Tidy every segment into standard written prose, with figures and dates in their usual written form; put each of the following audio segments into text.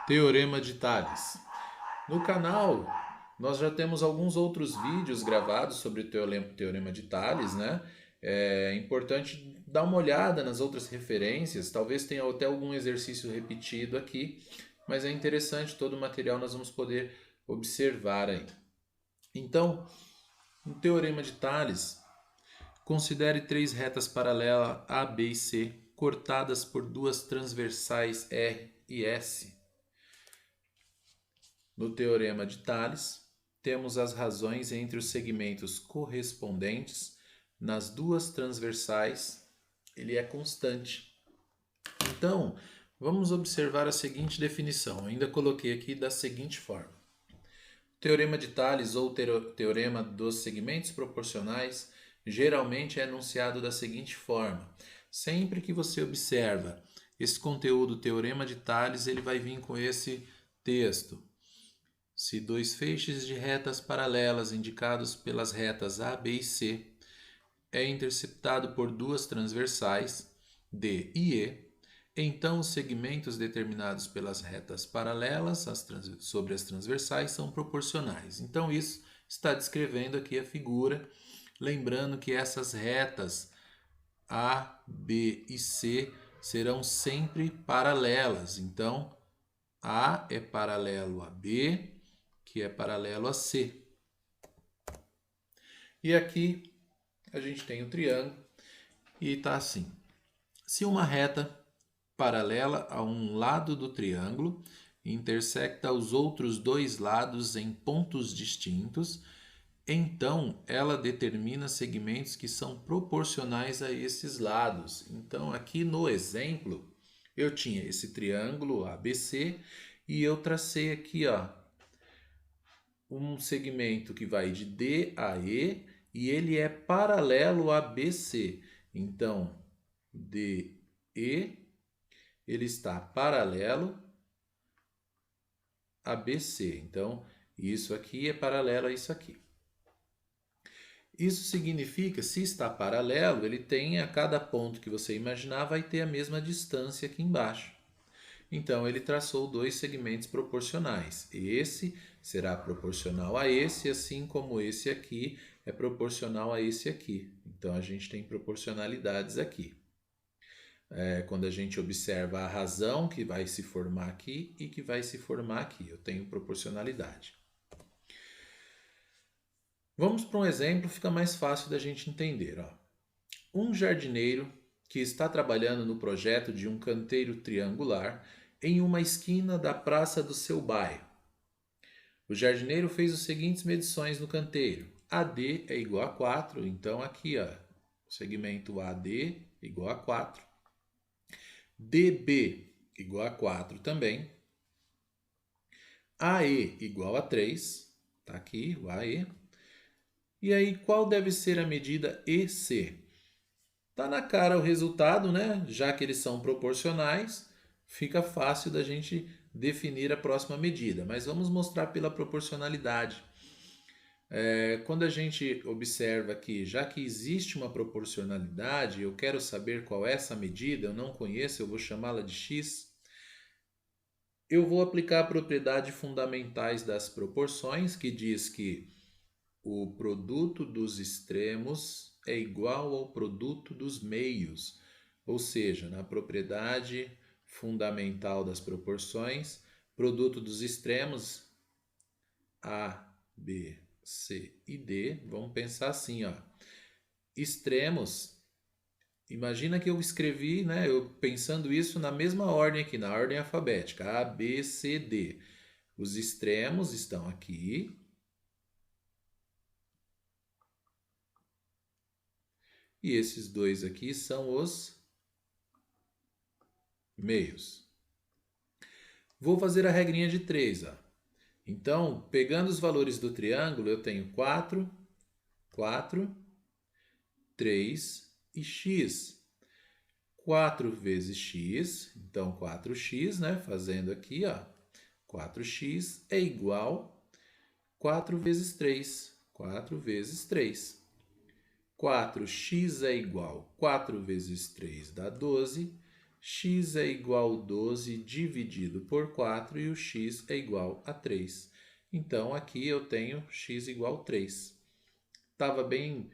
Teorema de Tales. No canal, nós já temos alguns outros vídeos gravados sobre o Teorema de Tales, né? É importante dar uma olhada nas outras referências, talvez tenha até algum exercício repetido aqui, mas é interessante, todo o material nós vamos poder observar aí. Então, no Teorema de Tales, considere três retas paralelas A, B e C, cortadas por duas transversais R e S. No Teorema de Tales, temos as razões entre os segmentos correspondentes nas duas transversais, ele é constante. Então, vamos observar a seguinte definição. Eu ainda coloquei aqui da seguinte forma. O Teorema de Tales ou Teorema dos segmentos proporcionais geralmente é enunciado da seguinte forma. Sempre que você observa esse conteúdo, Teorema de Tales, ele vai vir com esse texto. Se dois feixes de retas paralelas indicados pelas retas A, B e C é interceptado por duas transversais, D e E, então os segmentos determinados pelas retas paralelas sobre as transversais são proporcionais. Então isso está descrevendo aqui a figura, lembrando que essas retas A, B e C serão sempre paralelas. Então A é paralelo a B, que é paralelo a C. E aqui a gente tem o triângulo e está assim. Se uma reta paralela a um lado do triângulo intersecta os outros dois lados em pontos distintos, então ela determina segmentos que são proporcionais a esses lados. Então aqui no exemplo eu tinha esse triângulo ABC e eu tracei aqui, ó, um segmento que vai de D a E e ele é paralelo a BC. Então, DE, ele está paralelo a BC. Então, isso aqui é paralelo a isso aqui. Isso significa, se está paralelo, ele tem a cada ponto que você imaginar, vai ter a mesma distância aqui embaixo. Então, ele traçou dois segmentos proporcionais. Esse será proporcional a esse, assim como esse aqui é proporcional a esse aqui. Então, a gente tem proporcionalidades aqui. Quando a gente observa a razão que vai se formar aqui e que vai se formar aqui, eu tenho proporcionalidade. Vamos para um exemplo, fica mais fácil da gente entender. Ó. Um jardineiro que está trabalhando no projeto de um canteiro triangular em uma esquina da praça do seu bairro. O jardineiro fez as seguintes medições no canteiro. AD é igual a 4, então aqui ó, o segmento AD é igual a 4. DB igual a 4 também. AE igual a 3, tá aqui o AE. E aí qual deve ser a medida EC? Tá na cara o resultado, né? Já que eles são proporcionais, fica fácil da gente definir a próxima medida. Mas vamos mostrar pela proporcionalidade. Quando a gente observa que, já que existe uma proporcionalidade, eu quero saber qual é essa medida, eu não conheço, eu vou chamá-la de x. Eu vou aplicar propriedades fundamentais das proporções, que diz que o produto dos extremos é igual ao produto dos meios, ou seja, na propriedade fundamental das proporções, produto dos extremos A, B, C e D, vamos pensar assim, ó. Extremos, imagina que eu escrevi, né, eu pensando isso na mesma ordem aqui, na ordem alfabética, A, B, C, D. Os extremos estão aqui. E esses dois aqui são os meios. Vou fazer a regrinha de 3. Ó. Então, pegando os valores do triângulo, eu tenho 4, 4, 3 e x. 4 vezes x, então 4x, né? Fazendo aqui, ó, 4x é igual a 4 vezes 3. 4 vezes 3. 4x é igual a 4 vezes 3 dá 12. x é igual a 12 dividido por 4 e o x é igual a 3. Então, aqui eu tenho x igual a 3. Estava bem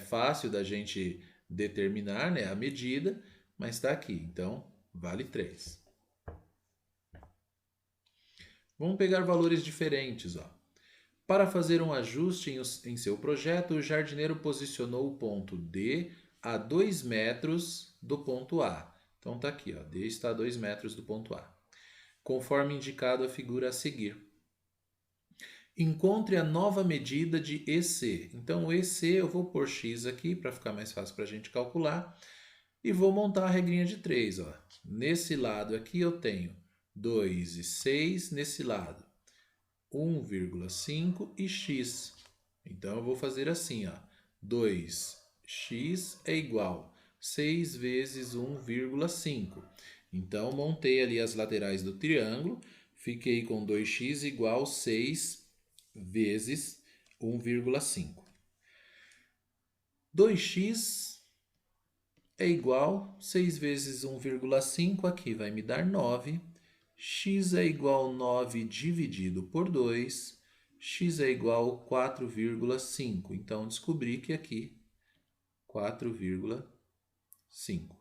fácil da gente determinar, né, a medida, mas está aqui. Então, vale 3. Vamos pegar valores diferentes. Ó. Para fazer um ajuste em seu projeto, o jardineiro posicionou o ponto D a 2 metros do ponto A. Então está aqui, ó, D está a 2 metros do ponto A. Conforme indicado a figura a seguir. Encontre a nova medida de EC. Então o EC eu vou pôr x aqui para ficar mais fácil para a gente calcular. E vou montar a regrinha de 3. Ó. Nesse lado aqui eu tenho 2 e 6, nesse lado 1,5 e x. Então eu vou fazer assim, ó. 2x é igual a 6 vezes 1,5. Então montei ali as laterais do triângulo, fiquei com 2x igual a 6 vezes 1,5. 2x é igual a 6 vezes 1,5, aqui vai me dar 9. X é igual a 9 dividido por 2. X é igual a 4,5. Então, descobri que aqui 4,5.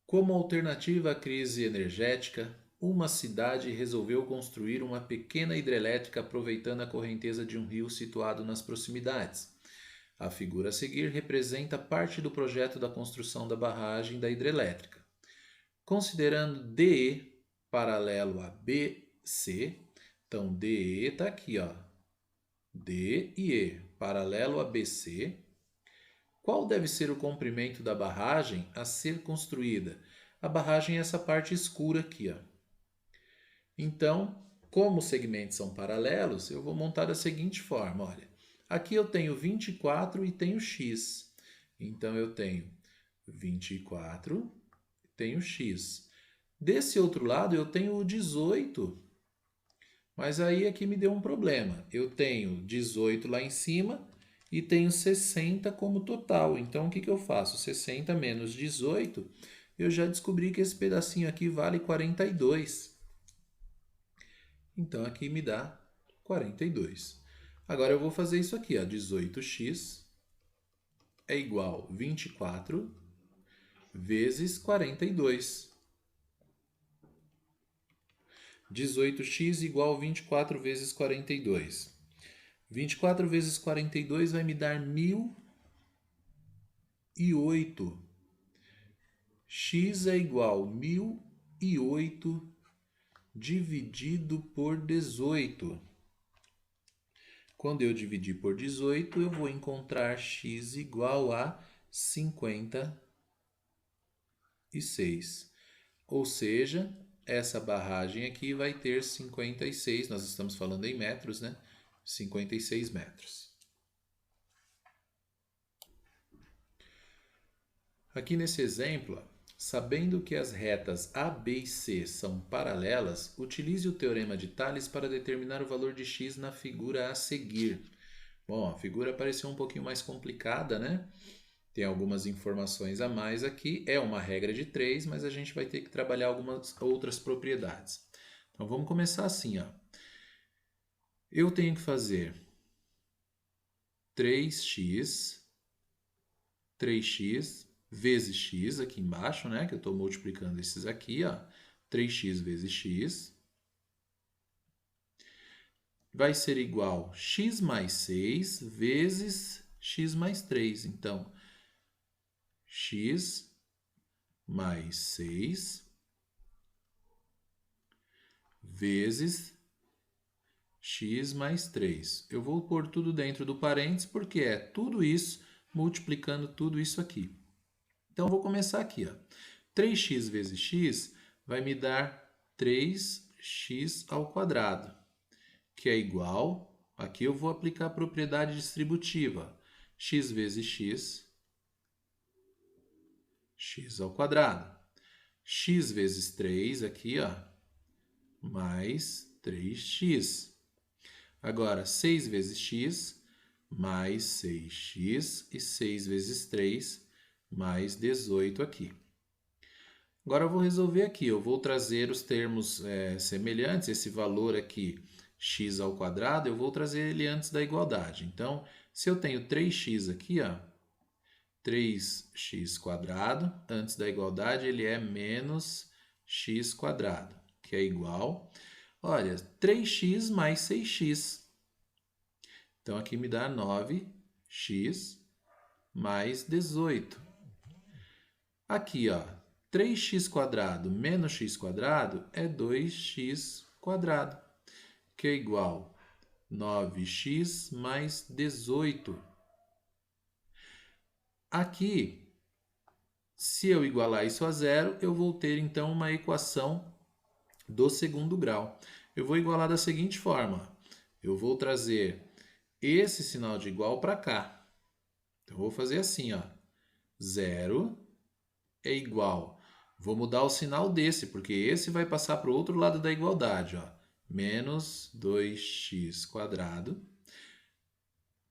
Como alternativa à crise energética, uma cidade resolveu construir uma pequena hidrelétrica aproveitando a correnteza de um rio situado nas proximidades. A figura a seguir representa parte do projeto da construção da barragem da hidrelétrica. Considerando DE paralelo a BC, então DE está aqui, ó. D e E paralelo a BC. Qual deve ser o comprimento da barragem a ser construída? A barragem é essa parte escura aqui, ó. Então, como os segmentos são paralelos, eu vou montar da seguinte forma, olha. Aqui eu tenho 24 e tenho x. Então, eu tenho 24 e tenho x. Desse outro lado, eu tenho o 18. Mas aí aqui me deu um problema. Eu tenho 18 lá em cima e tenho 60 como total. Então, o que eu faço? 60 menos 18, eu já descobri que esse pedacinho aqui vale 42. Então, aqui me dá 42. Agora, eu vou fazer isso aqui. Ó. 18x é igual a 24 vezes 42. 18x igual a 24 vezes 42. 24 vezes 42 vai me dar 1008. X é igual a 1008 dividido por 18. Quando eu dividir por 18, eu vou encontrar x igual a 56. Ou seja, essa barragem aqui vai ter 56, nós estamos falando em metros, né? 56 metros. Aqui nesse exemplo, sabendo que as retas A, B e C são paralelas, utilize o teorema de Tales para determinar o valor de x na figura a seguir. Bom, a figura pareceu um pouquinho mais complicada, né? Tem algumas informações a mais aqui. É uma regra de 3, mas a gente vai ter que trabalhar algumas outras propriedades. Então, vamos começar assim, ó. Eu tenho que fazer 3x vezes x aqui embaixo, né? Que eu estou multiplicando esses aqui, ó. 3x vezes x vai ser igual a x mais 6 vezes x mais 3. Então, x mais 6 vezes x mais 3. Eu vou pôr tudo dentro do parênteses porque é tudo isso multiplicando tudo isso aqui. Então, eu vou começar aqui. Ó. 3x vezes x vai me dar 3x ao quadrado, que é igual... Aqui eu vou aplicar a propriedade distributiva. X vezes x, x ao quadrado. X vezes 3 aqui, ó, mais 3x. Agora, 6 vezes x mais 6x e 6 vezes 3 mais 18 aqui. Agora eu vou resolver aqui, eu vou trazer os termos semelhantes, esse valor aqui, x ao quadrado, eu vou trazer ele antes da igualdade. Então, se eu tenho 3x aqui, ó, 3x quadrado, antes da igualdade ele é menos x quadrado, que é igual, olha, 3x mais 6x. Então, aqui me dá 9x mais 18. Aqui, ó, 3x quadrado menos x quadrado é 2x quadrado, que é igual a 9x mais 18. Aqui, se eu igualar isso a zero, eu vou ter, então, uma equação do segundo grau. Eu vou igualar da seguinte forma. Eu vou trazer esse sinal de igual para cá. Então, eu vou fazer assim, ó. 0 é igual. Vou mudar o sinal desse, porque esse vai passar para o outro lado da igualdade, ó. Menos 2x quadrado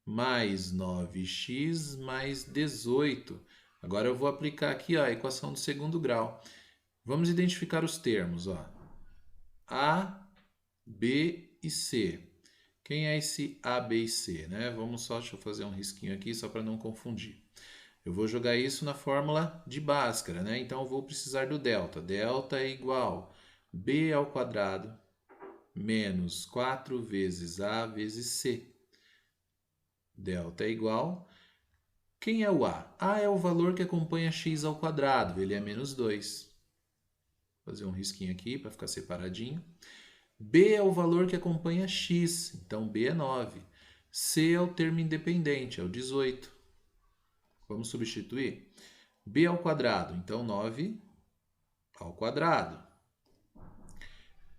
mais 9x mais 18. Agora eu vou aplicar aqui, ó, a equação do segundo grau. Vamos identificar os termos, ó. A, B e C. Quem é esse A, B e C, né? Deixa eu fazer um risquinho aqui só para não confundir. Eu vou jogar isso na fórmula de Bhaskara, né? Então, eu vou precisar do delta. Delta é igual a B ao quadrado menos 4 vezes A vezes C. Delta é igual... Quem é o A? A é o valor que acompanha x ao quadrado. Ele é menos 2. Vou fazer um risquinho aqui para ficar separadinho. B é o valor que acompanha x. Então, B é 9. C é o termo independente, é o 18. Vamos substituir? B ao quadrado, então 9 ao quadrado.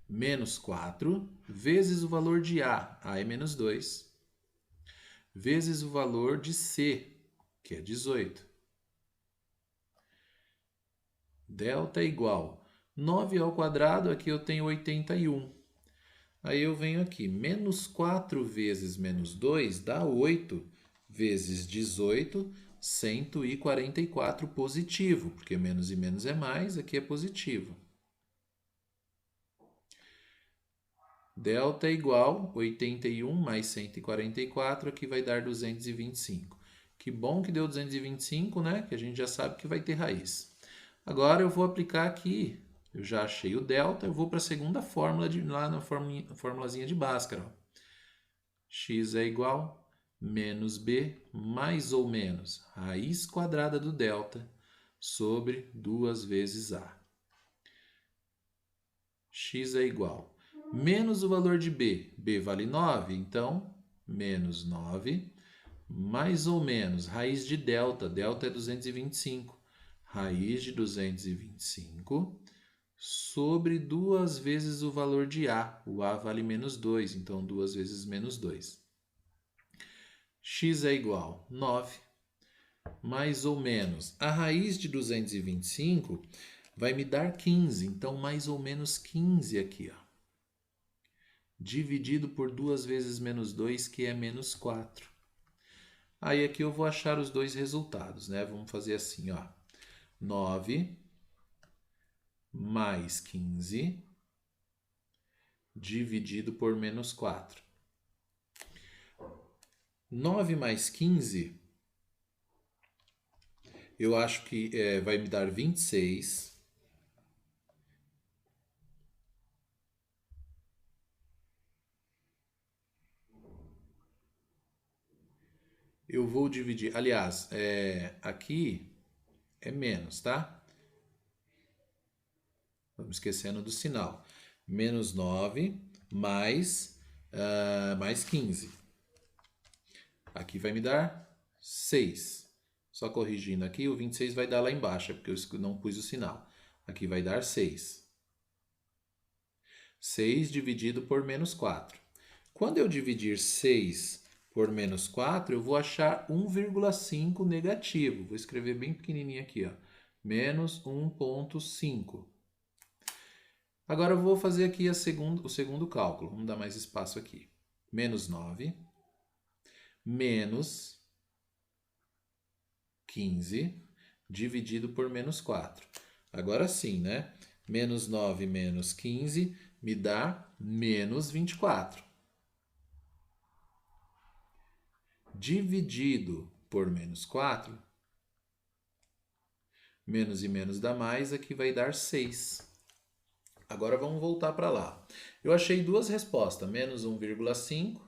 Menos 4 vezes o valor de A. A é menos 2. Vezes o valor de C, que é 18. Delta é igual. 9 ao quadrado, aqui eu tenho 81. Aí eu venho aqui. Menos 4 vezes menos 2 dá 8 vezes 18, 144 positivo, porque menos e menos é mais, aqui é positivo. Delta é igual a 81 mais 144, aqui vai dar 225. Que bom que deu 225, né? Que a gente já sabe que vai ter raiz. Agora eu vou aplicar aqui, eu já achei o delta, eu vou para a segunda fórmula, lá na formulazinha de Bhaskara. Ó. X é igual a menos b mais ou menos raiz quadrada do delta sobre 2 vezes a. X é igual a menos o valor de b. B vale 9, então menos 9 mais ou menos raiz de delta. Delta é 225. Raiz de 225 sobre 2 vezes o valor de A. O A vale menos 2, então 2 vezes menos 2. X é igual a 9 mais ou menos. A raiz de 225 vai me dar 15, então mais ou menos 15 aqui, ó. Dividido por 2 vezes menos 2, que é menos 4. Aí aqui eu vou achar os dois resultados, né? Vamos fazer assim, ó. 9 mais 15 dividido por menos 4. 9 mais 15, eu acho que vai me dar 26. Eu vou dividir, aliás, aqui é menos, tá? Vamos esquecendo do sinal. Menos 9 mais 15. Aqui vai me dar 6. Só corrigindo aqui, o 26 vai dar lá embaixo, porque eu não pus o sinal. Aqui vai dar 6. 6 dividido por menos 4. Quando eu dividir 6 por menos 4, eu vou achar 1,5 negativo. Vou escrever bem pequenininho aqui, ó. Menos 1,5. Agora eu vou fazer aqui o segundo cálculo. Vamos dar mais espaço aqui. Menos 9 menos 15 dividido por menos 4. Agora sim, né? Menos 9 menos 15 me dá menos 24. Dividido por menos 4, menos e menos dá mais, aqui vai dar 6. Agora vamos voltar para lá. Eu achei duas respostas, menos 1,5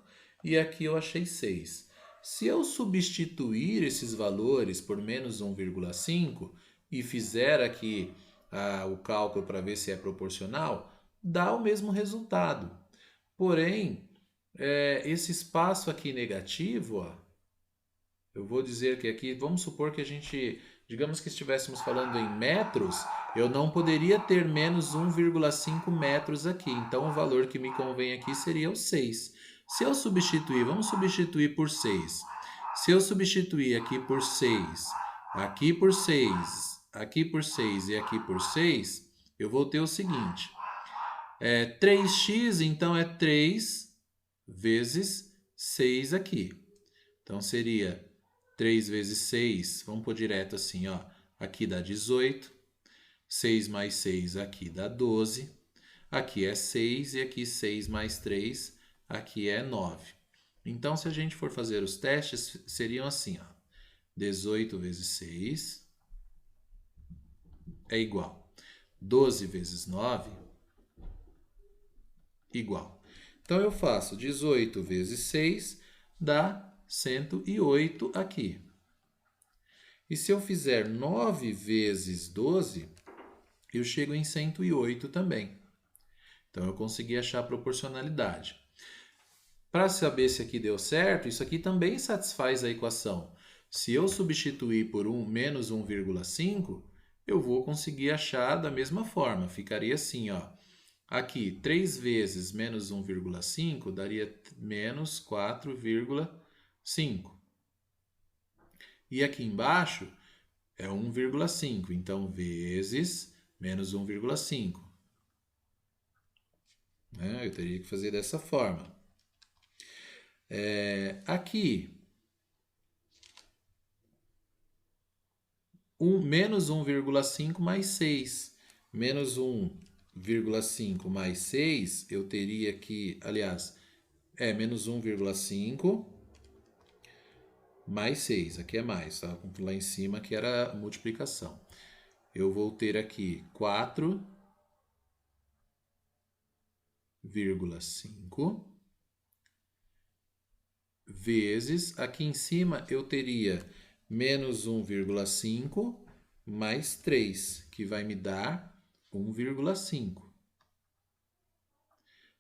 e aqui eu achei 6. Se eu substituir esses valores por menos 1,5 e fizer aqui o cálculo para ver se é proporcional, dá o mesmo resultado. Porém, esse espaço aqui negativo, ó, eu vou dizer que aqui, vamos supor que a gente, digamos que estivéssemos falando em metros, eu não poderia ter menos 1,5 metros aqui. Então, o valor que me convém aqui seria o 6. Se eu substituir, vamos substituir por 6. Se eu substituir aqui por 6, aqui por 6, aqui por 6 e aqui por 6, eu vou ter o seguinte. 3x, então, é 3 vezes 6 aqui. Então, seria 3 vezes 6, vamos pôr direto assim, ó. Aqui dá 18. 6 mais 6 aqui dá 12. Aqui é 6 e aqui 6 mais 3, aqui é 9. Então, se a gente for fazer os testes, seriam assim, ó. 18 vezes 6 é igual. 12 vezes 9 igual. Então, eu faço 18 vezes 6 dá 108 aqui. E se eu fizer 9 vezes 12, eu chego em 108 também. Então, eu consegui achar a proporcionalidade. Para saber se aqui deu certo, isso aqui também satisfaz a equação. Se eu substituir por menos 1,5, eu vou conseguir achar da mesma forma. Ficaria assim, ó. Aqui, 3 vezes menos 1,5 daria menos 4,5. E aqui embaixo é 1,5. Então, vezes menos 1,5. Eu teria que fazer dessa forma. Aqui, menos 1,5 mais 6. Menos 1,5 mais 6, eu teria que, aliás, menos 1,5 mais 6. Aqui é mais, tá? Lá em cima que era a multiplicação. Eu vou ter aqui 4,5 vezes, aqui em cima eu teria menos 1,5 mais 3, que vai me dar 1,5.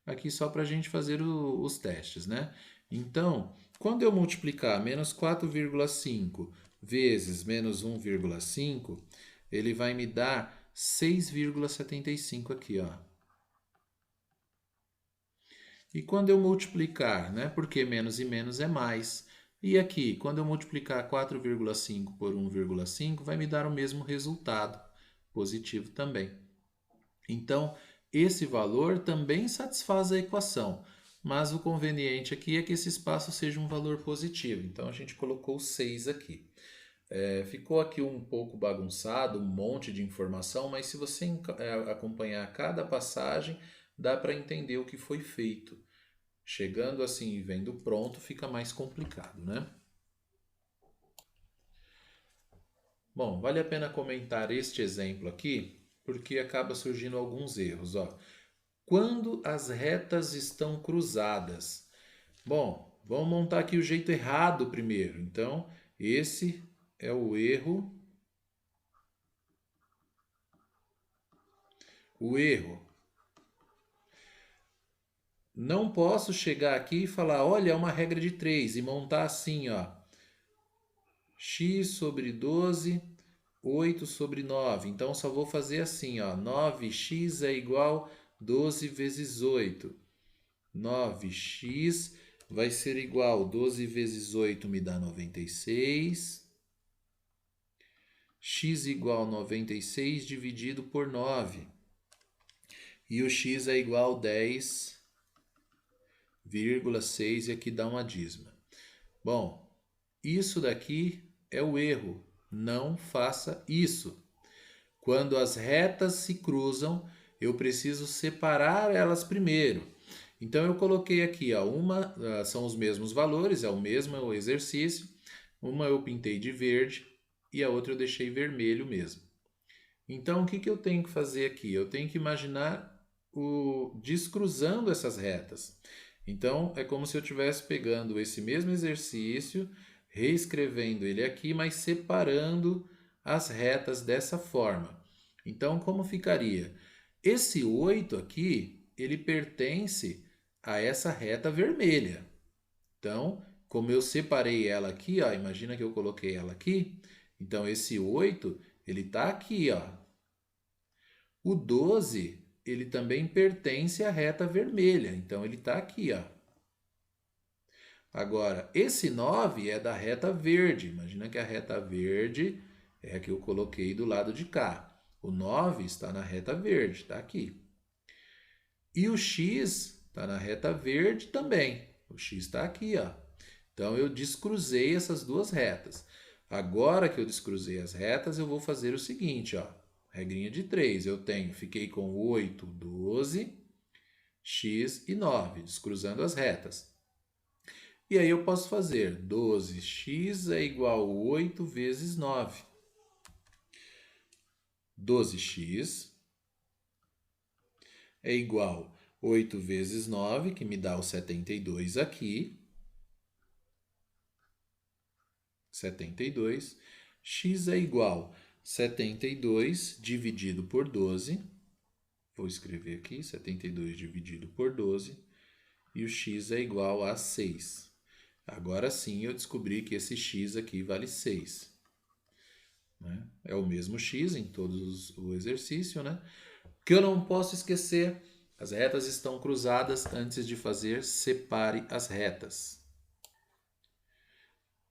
Aqui só para a gente fazer os testes, né? Então, quando eu multiplicar menos 4,5 vezes menos 1,5, ele vai me dar 6,75 aqui, ó. E quando eu multiplicar, né? Porque menos e menos é mais. E aqui, quando eu multiplicar 4,5 por 1,5, vai me dar o mesmo resultado, positivo também. Então, esse valor também satisfaz a equação, mas o conveniente aqui é que esse espaço seja um valor positivo. Então, a gente colocou 6 aqui. Ficou aqui um pouco bagunçado, um monte de informação, mas se você acompanhar cada passagem, dá para entender o que foi feito. Chegando assim e vendo pronto, fica mais complicado, né? Bom, vale a pena comentar este exemplo aqui, porque acaba surgindo alguns erros, ó. Quando as retas estão cruzadas? Bom, vamos montar aqui o jeito errado primeiro. Então, esse é o erro. O erro. Não posso chegar aqui e falar, olha, é uma regra de 3 e montar assim, ó. X sobre 12, 8 sobre 9. Então, só vou fazer assim, ó. 9x é igual 12 vezes 8. 9x vai ser igual 12 vezes 8 me dá 96. X igual 96 dividido por 9. E o x é igual a 10,6 e aqui dá uma dízima. Bom, isso daqui é o erro. Não faça isso. Quando as retas se cruzam, eu preciso separar elas primeiro. Então eu coloquei aqui, ó, uma são os mesmos valores, é o mesmo exercício. Uma eu pintei de verde e a outra eu deixei vermelho mesmo. Então o que eu tenho que fazer aqui? Eu tenho que imaginar descruzando essas retas. Então é como se eu estivesse pegando esse mesmo exercício, reescrevendo ele aqui, mas separando as retas dessa forma. Então como ficaria? Esse 8 aqui, ele pertence a essa reta vermelha. Então, como eu separei ela aqui, ó, imagina que eu coloquei ela aqui, então esse 8, ele está aqui, ó. O 12, ele também pertence à reta vermelha, então ele está aqui, ó. Agora, esse 9 é da reta verde. Imagina que a reta verde é a que eu coloquei do lado de cá. O 9 está na reta verde, está aqui. E o x está na reta verde também. O x está aqui, ó. Então eu descruzei essas duas retas. Agora que eu descruzei as retas, eu vou fazer o seguinte, ó. Regrinha de 3. Fiquei com 8, 12, x e 9, descruzando as retas. E aí eu posso fazer 12x é igual a 8 vezes 9. 12x é igual a 8 vezes 9, que me dá o 72 aqui. 72. X é igual a 72 dividido por 12. Vou escrever aqui, 72 dividido por 12. E o x é igual a 6. Agora sim eu descobri que esse x aqui vale 6. Né? É o mesmo x em todos o exercício, né? O que eu não posso esquecer, as retas estão cruzadas. Antes de fazer, separe as retas.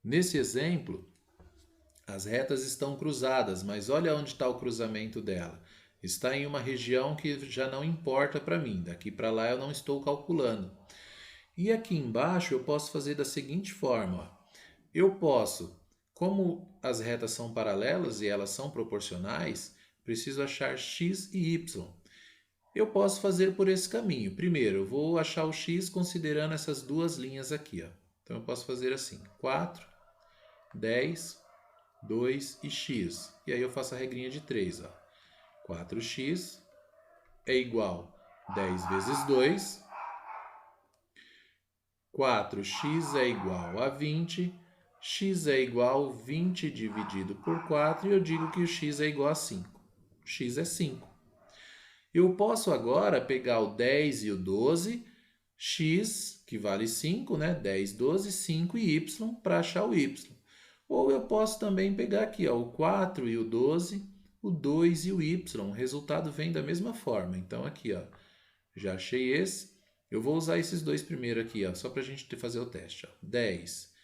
Nesse exemplo, as retas estão cruzadas, mas olha onde está o cruzamento dela. Está em uma região que já não importa para mim. Daqui para lá eu não estou calculando. E aqui embaixo eu posso fazer da seguinte forma. Ó. Eu posso, como as retas são paralelas e elas são proporcionais, preciso achar x e y. Eu posso fazer por esse caminho. Primeiro, eu vou achar o x considerando essas duas linhas aqui. Ó. Então eu posso fazer assim, 4, 10, 2 e x. E aí eu faço a regrinha de 3. Ó. 4x é igual a 10 vezes 2. 4x é igual a 20. X é igual a 20 dividido por 4. E eu digo que o x é igual a 5. O x é 5. Eu posso agora pegar o 10 e o 12, x, que vale 5, né? 10, 12, 5 e y para achar o y. Ou eu posso também pegar aqui, ó, o 4 e o 12, o 2 e o y. O resultado vem da mesma forma. Então, aqui, ó, já achei esse. Eu vou usar esses dois primeiro aqui, ó, só para a gente fazer o teste. Ó. 10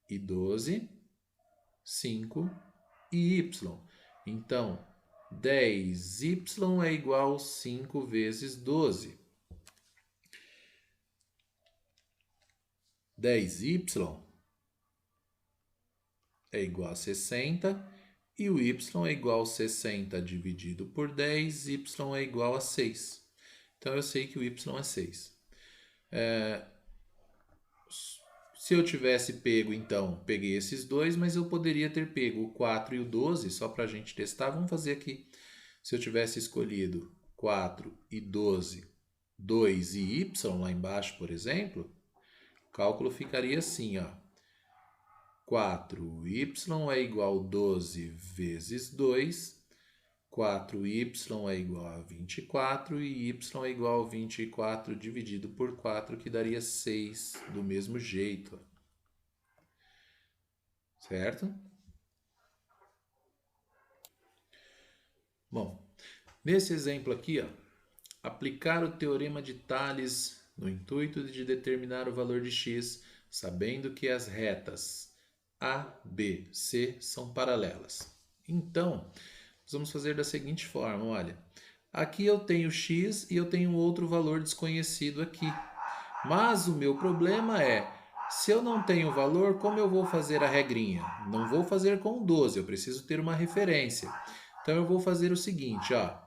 e 12, 5 e y. Então, 10y é igual a 5 vezes 12. 10y é igual a 60 e o y é igual a 60 dividido por 10, y é igual a 6. Então, eu sei que o y é 6. Se eu tivesse pego, então, peguei esses dois, mas eu poderia ter pego o 4 e o 12, só para a gente testar. Vamos fazer aqui. Se eu tivesse escolhido 4 e 12, 2 e y lá embaixo, por exemplo, o cálculo ficaria assim, ó. 4y é igual a 12 vezes 2, 4y é igual a 24 e y é igual a 24 dividido por 4, que daria 6 do mesmo jeito. Certo? Bom, nesse exemplo aqui, ó, aplicar o teorema de Tales no intuito de determinar o valor de x, sabendo que as retas A, B, C são paralelas. Então, nós vamos fazer da seguinte forma, olha. Aqui eu tenho x e eu tenho outro valor desconhecido aqui. Mas o meu problema é Se eu não tenho valor, como eu vou fazer a regrinha? Não vou fazer com o 12, eu preciso ter uma referência. Então eu vou fazer o seguinte, ó.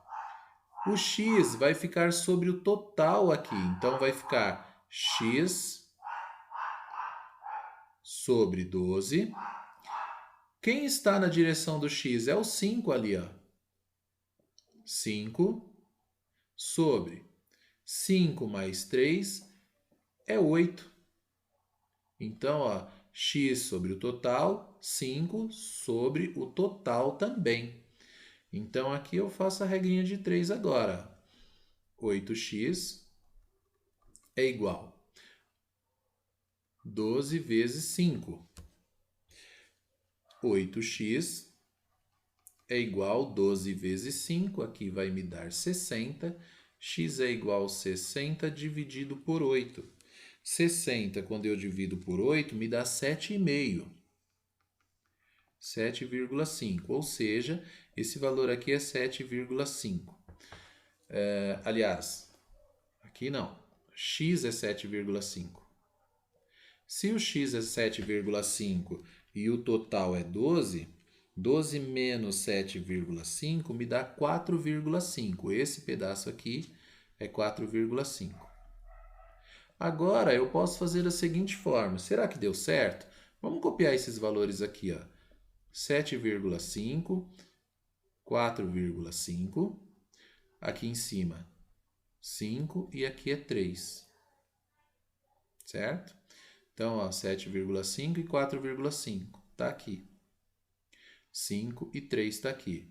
O x vai ficar sobre o total aqui. Então vai ficar x sobre 12. Quem está na direção do x? É o 5 ali, ó. 5 sobre 5 mais 3 é 8. Então, ó, x sobre o total, 5 sobre o total também. Então, aqui eu faço a regrinha de 3 agora. 8x é igual a 12 vezes 5. 8x é igual a 12 vezes 5, aqui vai me dar 60. X é igual a 60 dividido por 8. 60, quando eu divido por 8, me dá 7,5. 7,5, ou seja, esse valor aqui é 7,5. Aliás, aqui não, x é 7,5. Se o x é 7,5 e o total é 12, 12 menos 7,5 me dá 4,5. Esse pedaço aqui é 4,5. Agora eu posso fazer da seguinte forma. Será que deu certo? Vamos copiar esses valores aqui, ó. 7,5, 4,5. Aqui em cima, 5 e aqui é 3. Certo? Então, ó, 7,5 e 4,5 está aqui. 5 e 3 está aqui.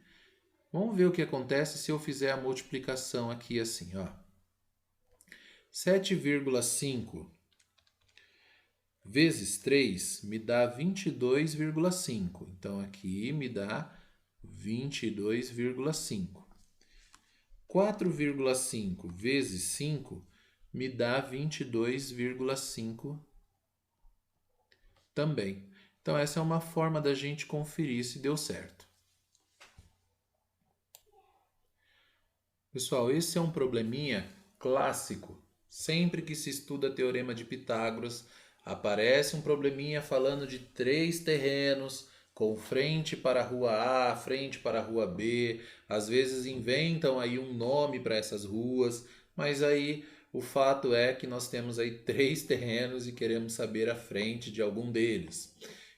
Vamos ver o que acontece se eu fizer a multiplicação aqui assim, ó. 7,5 vezes 3 me dá 22,5. Então, aqui me dá 22,5. 4,5 vezes 5 me dá 22,5 também. Então, essa é uma forma da gente conferir se deu certo. Pessoal, esse é um probleminha clássico. Sempre que se estuda Teorema de Pitágoras, aparece um probleminha falando de 3 terrenos, com frente para a rua A, frente para a rua B. Às vezes inventam aí um nome para essas ruas, mas aí o fato é que nós temos aí 3 terrenos e queremos saber a frente de algum deles.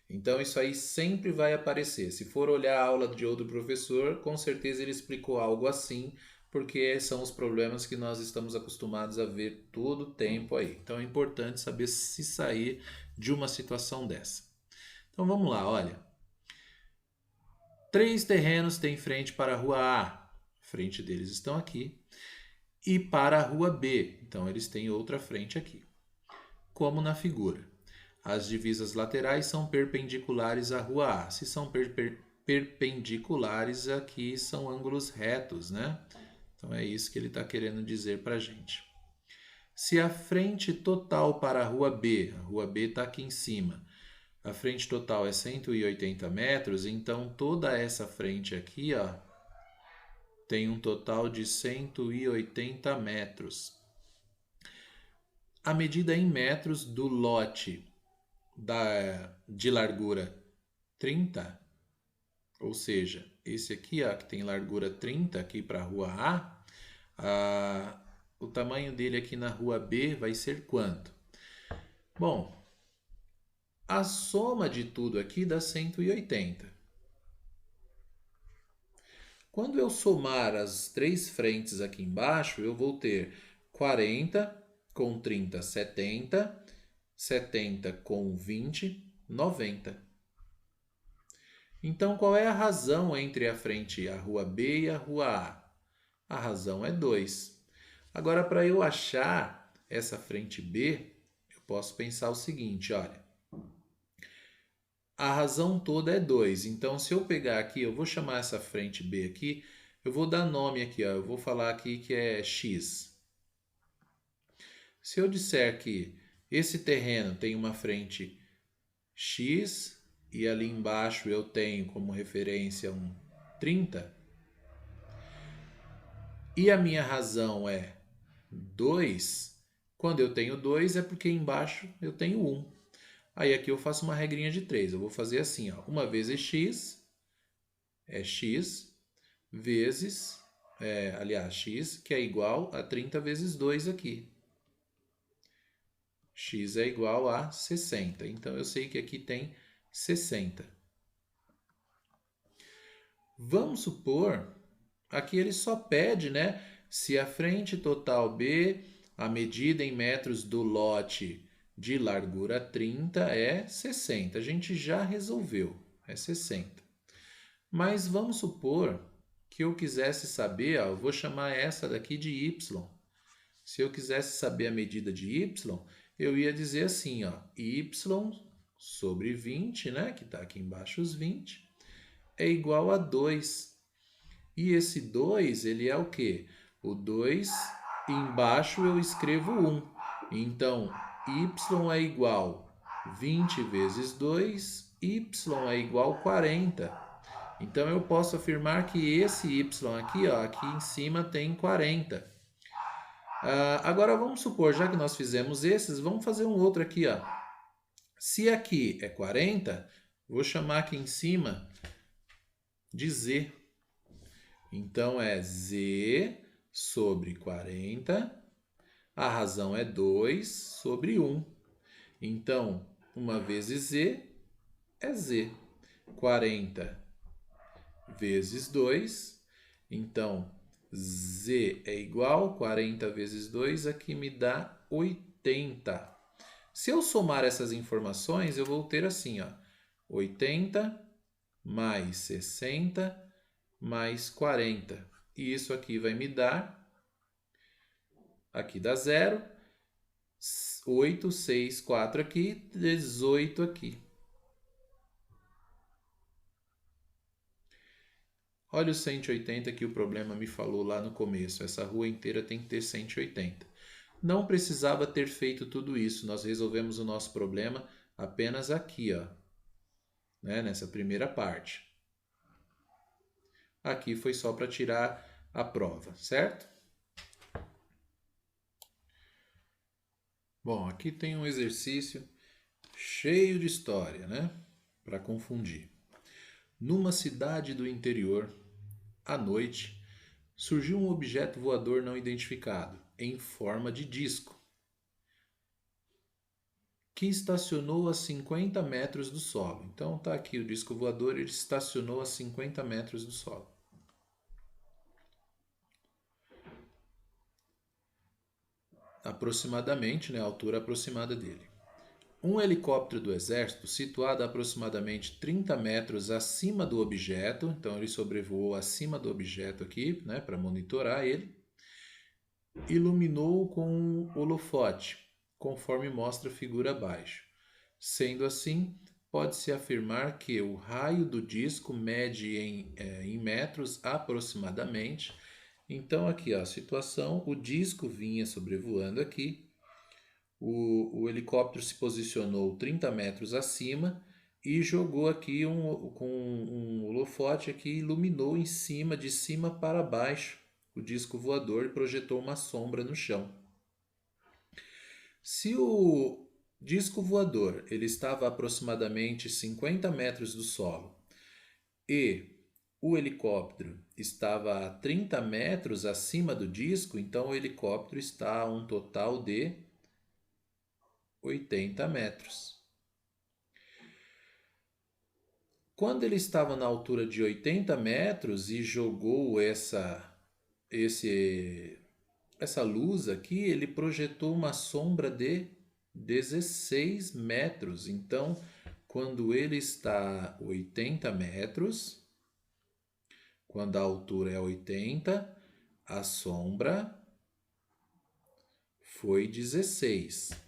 Então isso aí sempre vai aparecer. Se for olhar a aula de outro professor, com certeza ele explicou algo assim, porque são os problemas que nós estamos acostumados a ver todo o tempo aí. Então é importante saber se sair de uma situação dessa. Então vamos lá, olha. 3 terrenos têm frente para a rua A. A frente deles estão aqui. E para a rua B. Então eles têm outra frente aqui. Como na figura. As divisas laterais são perpendiculares à rua A. Se são perpendiculares, aqui são ângulos retos, né? Então é isso que ele está querendo dizer para a gente. Se a frente total para a rua B está aqui em cima, a frente total é 180 metros, então toda essa frente aqui, ó, tem um total de 180 metros. A medida em metros do lote de largura 30, ou seja, esse aqui, ó, que tem largura 30 aqui para a rua A, o tamanho dele aqui na rua B vai ser quanto? Bom, a soma de tudo aqui dá 180. Quando eu somar as 3 frentes aqui embaixo, eu vou ter 40 com 30, 70, 70 com 20, 90. Então, qual é a razão entre a frente a rua B e a rua A? A razão é 2. Agora, para eu achar essa frente B, eu posso pensar o seguinte, olha. A razão toda é 2. Então, se eu pegar aqui, eu vou chamar essa frente B aqui, eu vou dar nome aqui, ó, eu vou falar aqui que é X. Se eu disser que esse terreno tem uma frente X e ali embaixo eu tenho como referência um 30, e a minha razão é 2, quando eu tenho 2 é porque embaixo eu tenho 1. Aí aqui eu faço uma regrinha de 3. Eu vou fazer assim, ó. 1 vezes x é x vezes, x, que é igual a 30 vezes 2 aqui. X é igual a 60. Então, eu sei que aqui tem 60. Vamos supor, aqui ele só pede, né? Se a frente total B, a medida em metros do lote de largura 30 é 60. A gente já resolveu, é 60. Mas vamos supor que eu quisesse saber, eu vou chamar essa daqui de y. Se eu quisesse saber a medida de y, eu ia dizer assim, ó, y sobre 20, né, que está aqui embaixo os 20, é igual a 2. E esse 2, ele é o quê? O 2, embaixo eu escrevo 1. Então, y é igual a 20 vezes 2, y é igual a 40. Então, eu posso afirmar que esse y aqui, ó, aqui em cima tem 40. Agora, vamos supor, já que nós fizemos esses, vamos fazer um outro aqui, ó. Se aqui é 40, vou chamar aqui em cima de z. Então, é z sobre 40. A razão é 2 sobre 1. Então, 1 vezes z é z. 40 vezes 2. Então, z é igual a 40 vezes 2, aqui me dá 80. Se eu somar essas informações, eu vou ter assim, ó, 80 mais 60 mais 40. E isso aqui vai me dar, aqui dá 0, 8, 6, 4 aqui, 18 aqui. Olha o 180 que o problema me falou lá no começo. Essa rua inteira tem que ter 180. Não precisava ter feito tudo isso. Nós resolvemos o nosso problema apenas aqui, ó, né, nessa primeira parte. Aqui foi só para tirar a prova, certo? Bom, aqui tem um exercício cheio de história, né? Para confundir. Numa cidade do interior, à noite, surgiu um objeto voador não identificado, em forma de disco, que estacionou a 50 metros do solo. Então tá aqui o disco voador, ele estacionou a 50 metros do solo. Aproximadamente, né, a altura aproximada dele. Um helicóptero do exército, situado a aproximadamente 30 metros acima do objeto, então ele sobrevoou acima do objeto aqui, né, para monitorar ele, iluminou com um holofote, conforme mostra a figura abaixo. Sendo assim, pode-se afirmar que o raio do disco mede em metros aproximadamente. Então aqui, ó, a situação, o disco vinha sobrevoando aqui, o helicóptero se posicionou 30 metros acima e jogou aqui com um holofote aqui, iluminou em cima, de cima para baixo, o disco voador e projetou uma sombra no chão. Se o disco voador ele estava a aproximadamente 50 metros do solo e o helicóptero estava a 30 metros acima do disco, então o helicóptero está a um total de 80 metros. Quando ele estava na altura de 80 metros e jogou essa luz aqui, ele projetou uma sombra de 16 metros. Então, quando ele está a 80 metros, quando a altura é 80, a sombra foi 16.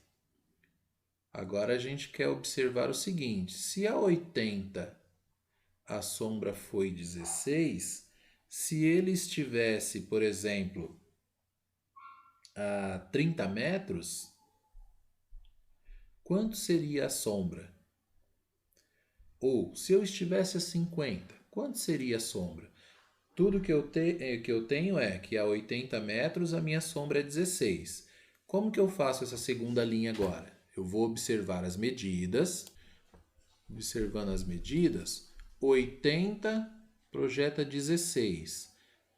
Agora a gente quer observar o seguinte, se a 80 a sombra foi 16, se ele estivesse, por exemplo, a 30 metros, quanto seria a sombra? Ou, se eu estivesse a 50, quanto seria a sombra? Tudo que eu tenho é que a 80 metros a minha sombra é 16. Como que eu faço essa segunda linha agora? Eu vou observar as medidas. Observando as medidas, 80 projeta 16.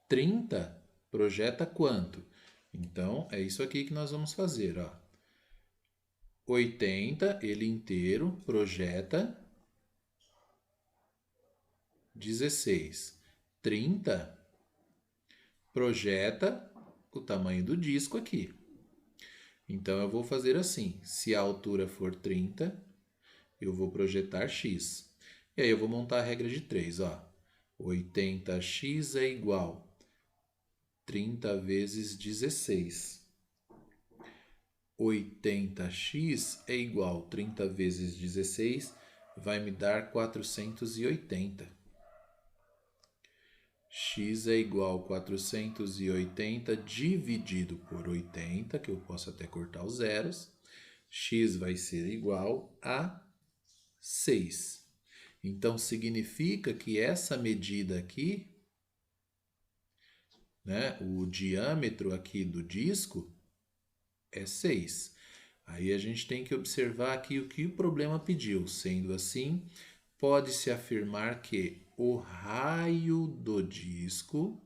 30 projeta quanto? Então, é isso aqui que nós vamos fazer, ó. 80, ele inteiro, projeta 16. 30 projeta o tamanho do disco aqui. Então, eu vou fazer assim. Se a altura for 30, eu vou projetar x. E aí eu vou montar a regra de 3, ó. 80x é igual 30 vezes 16. 80x é igual 30 vezes 16, vai me dar 480. X é igual a 480 dividido por 80, que eu posso até cortar os zeros. X vai ser igual a 6. Então, significa que essa medida aqui, né, o diâmetro aqui do disco é 6. Aí a gente tem que observar aqui o que o problema pediu. Sendo assim, pode-se afirmar que o raio do disco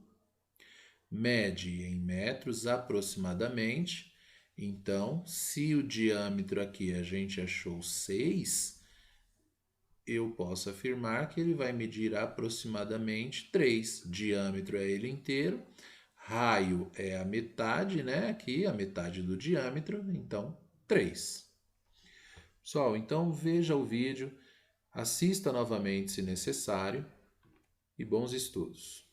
mede em metros aproximadamente. Então, se o diâmetro aqui a gente achou 6, eu posso afirmar que ele vai medir aproximadamente 3. Diâmetro é ele inteiro. Raio é a metade, né? Aqui, a metade do diâmetro, então 3. Pessoal, então veja o vídeo, assista novamente se necessário e bons estudos.